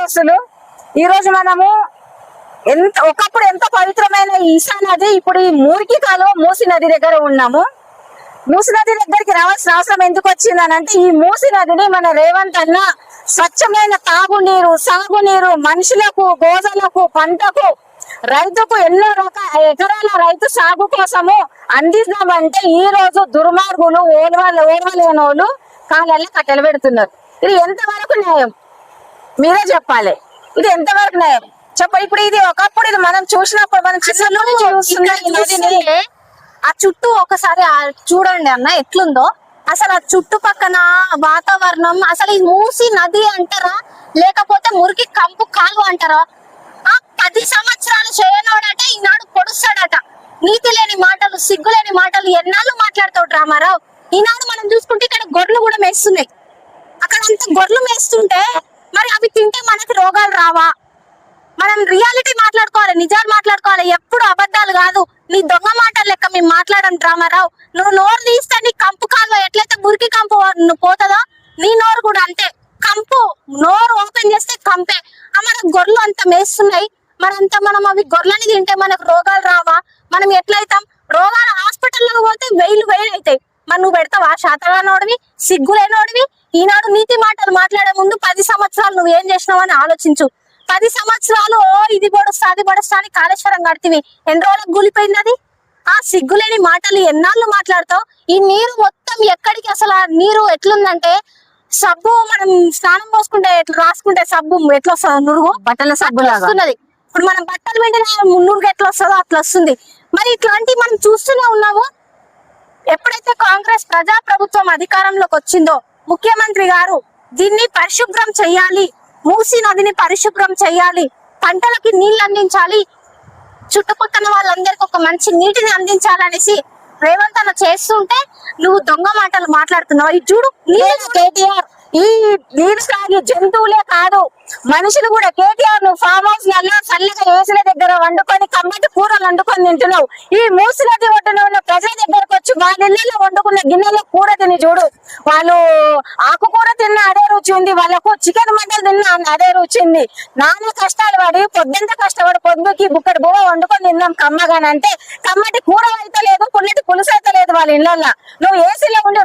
దోస్తులు, ఈ రోజు మనము ఒకప్పుడు ఎంత పవిత్రమైన ఈశా నది ఇప్పుడు ఈ మురికి కాలువ మూసి నది దగ్గర ఉన్నాము. మూసి నది దగ్గరికి రావాల్సిన అవసరం ఎందుకు వచ్చిందని అంటే, ఈ మూసి నదిని మన రేవంత్ అన్న స్వచ్ఛమైన తాగునీరు, సాగునీరు, మనుషులకు, గోజలకు, పంటకు, రైతుకు ఎన్నో రకాల ఎకరాల రైతు సాగు కోసము అందిద్దామంటే ఈ రోజు దుర్మార్గులు ఓడవలేనోళ్ళు కాళ్ళల్లో కట్టెలు పెడుతున్నారు. ఇది ఎంతవరకు న్యాయం మీరే చెప్పాలి. ఇది ఎంతవరకు న్యాయం ఇప్పుడు ఇది ఒకప్పుడు ఇది మనం చూసినప్పుడు మనం చూస్తున్నా ఆ చుట్టూ ఒకసారి చూడండి అన్న ఎట్లుందో. అసలు ఆ చుట్టుపక్కన వాతావరణం, అసలు ఈ మూసి నది అంటారా లేకపోతే మురికి కంపు కాలువ అంటారా? ఆ 10 సంవత్సరాలు చేయనోడట ఈనాడు పొడుస్తాడట. నీతి లేని మాటలు, సిగ్గులేని మాటలు ఎన్నాళ్ళు మాట్లాడతాడు రామారావు. ఈనాడు మనం చూసుకుంటే ఇక్కడ గొర్రెలు కూడా మేస్తున్నాయి. అక్కడ అంత గొర్రెలు మేస్తుంటే మరి అవి తింటే మనకి రోగాలు రావా? మనం రియాలిటీ మాట్లాడుకోవాలి, నిజాలు మాట్లాడుకోవాలి, ఎప్పుడు అబద్ధాలు కాదు. నీ దొంగ మాటలు లెక్క మేము మాట్లాడడం రామారావు. నువ్వు నోరు తీస్తే నీ కంపు కాలువ ఎట్లయితే మురికి కంపు పోతుందో నీ నోరు కూడా అంతే. కంపు నోరు ఓపెన్ చేస్తే కంపే. మన గొర్రెలు అంత మేస్తున్నాయి, మనం అవి గొర్రెలని తింటే మనకు రోగాలు రావా? మనం ఎట్లయితాం? రోగాలు హాస్పిటల్లో పోతే వేలు అవుతాయి. మరి నువ్వు పెడతావా? శాతగానోడివి, సిగ్గులేనోడివి. ఈనాడు నీతి మాటలు మాట్లాడే ముందు 10 సంవత్సరాలు నువ్వు ఏం చేసినావు అని ఆలోచించు. 10 సంవత్సరాలు ఇది పడుస్తా అది పడుస్తా అని కాళేశ్వరం కడితివి. ఎన్ని రోజులకు కూలిపోయింది అది? ఆ సిగ్గులేని మాటలు ఎన్నాళ్ళు మాట్లాడతావు? ఈ నీరు మొత్తం ఎక్కడికి? అసలు ఆ నీరు ఎట్లుందంటే సబ్బు మనం స్నానం పోసుకుంటే ఎట్లా రాసుకుంటే సబ్బు ఎట్లా వస్తుంది? నురుగు బట్టల సబ్బు వస్తున్నది. ఇప్పుడు మనం బట్టలు వెంటనే నురుగు ఎట్లా వస్తుందో అట్లా వస్తుంది. మరి ఇట్లాంటివి మనం చూస్తూనే ఉన్నాము. ఎప్పుడైతే కాంగ్రెస్ ప్రజాప్రభుత్వం అధికారంలోకి వచ్చిందో ముఖ్యమంత్రి గారు దీన్ని పరిశుభ్రం చెయ్యాలి, మూసి నదిని పరిశుభ్రం చెయ్యాలి, పంటలకి నీళ్లు అందించాలి, చుట్టుపక్కల వాళ్ళందరికీ ఒక మంచి నీటిని అందించాలనేసి రేవంత్ అన్న చేస్తుంటే నువ్వు దొంగ మాటలు మాట్లాడుతున్నావు. ఇది చూడు, కేటీఆర్ ఈ నీరు సాగి జంతువులే కాదు మనుషులు కూడా. కేటీఆర్ నువ్వు ఫామ్ హౌస్ నల్లా చల్లగా ఏసుల దగ్గర వండుకొని కమ్మటి కూరలు వండుకొని తింటున్నావు. ఈ మూసి నది ఒడ్డున ఉన్న ప్రజల దగ్గరకు వచ్చి వాళ్ళ ఇళ్లలో వండుకున్న గిన్నెలో కూర తిని చూడు. వాళ్ళు ఆకుకూర తిన్న అదే రుచి ఉంది, వాళ్ళకు చికెన్ మంటలు తిన్న అదే రుచి ఉంది. నాన్న కష్టాలు పడి పొద్దుంత కష్టపడి పొద్దుకి బుక్కడి బువ్వ వండుకొని తిన్నాం కమ్మగానంటే కమ్మటి కూర అయితే లేదు, పుల్లటి పులుసు అయితే లేదు వాళ్ళ ఇళ్లలో. నువ్వు ఏసీలో ఉండి